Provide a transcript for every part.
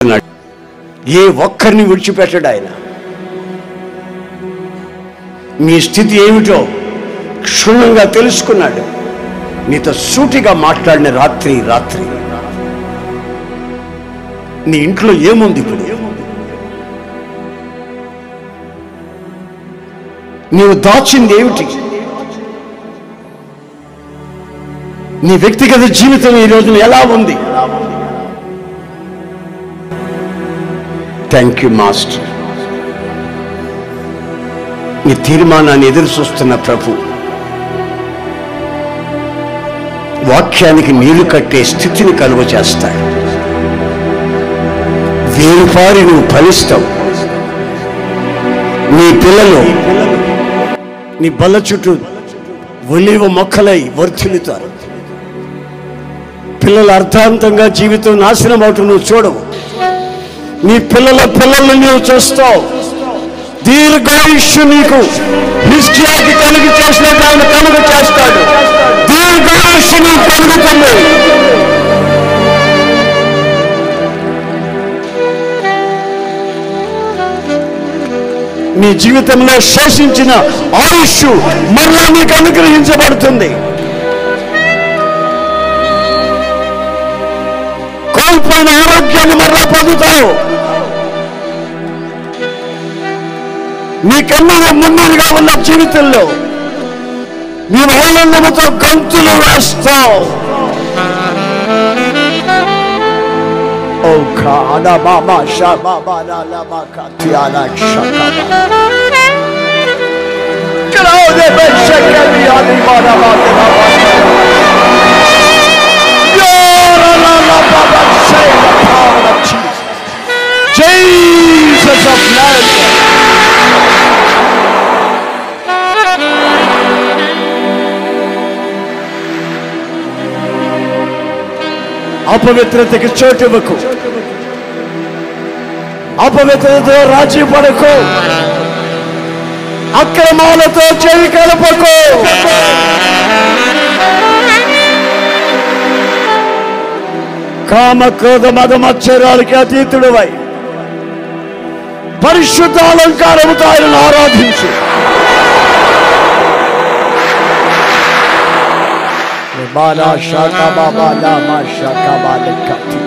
ఏ ఒక్కరిని విడిచిపెట్టడు ఆయన. నీ స్థితి ఏమిటో క్షుణ్ణంగా తెలుసుకున్నాడు. నీతో సూటిగా మాట్లాడిన రాత్రి నీ ఇంట్లో ఏముంది, ఇప్పుడు నీవు దాచింది ఏమిటి, నీ వ్యక్తిగత జీవితం ఈ రోజున ఎలా ఉంది? Thank you master. నీ తీర్మానాన్ని ఎదురు చూస్తున్న ప్రభు వాక్యానికి నీళ్లు కట్టే స్థితిని కలుగ చేస్తాడు. వేరుపారి నువ్వు ఫలిస్తావు. నీ పిల్లలు నీ బల్ల చుట్టూ ఒలివ మొక్కలై వర్ధిల్లుతారు. పిల్లలు అర్థాంతంగా జీవితం నాశనం అవటం నువ్వు చూడవు. నీ పిల్లలను నీవు చూస్తావు. దీర్ఘాయుష్యు నీకు హిజ్కియాకి కలుగు చేసినట్టు ఆయన కలుగు చేస్తాడు. దీర్ఘాయుష్యు నీకు కలుగుతుంది. నీ జీవితంలో శోషించిన ఆయుష్ మరలా నీకు అనుగ్రహించబడుతుంది. కోల్పోయిన ఆరోగ్యాన్ని మరలా పొందుతావు. నీకన్నా ముందుగా ఉన్న జీవితంలో నీవు ఆనందంతో గంతులు వేస్తావు. ఓ కాడా బాబా షాబాబా లాబా కతియానా షకబా కరాదే బెషకబి ఆలి బాబా బాబా యా లా లా బాబా say the power of Jesus. Jesus of Nazareth. అపవిత్రతకి చోటివ్వకు. అపవిత్రతతో రాజీ పడకు. అక్రమాలతో చెవి కలపకు. కామ క్రోధ మద మత్సరాలకి అతీతుడివై పరిశుద్ధ అలంకారముతో ఆయనను ఆరాధించు. బాలా షాకా బాబా లామా షాకా బాలకతి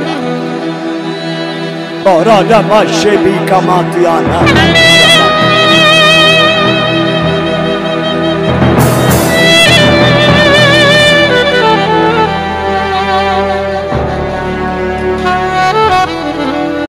ఓరా లామా షేబి కమాతియానా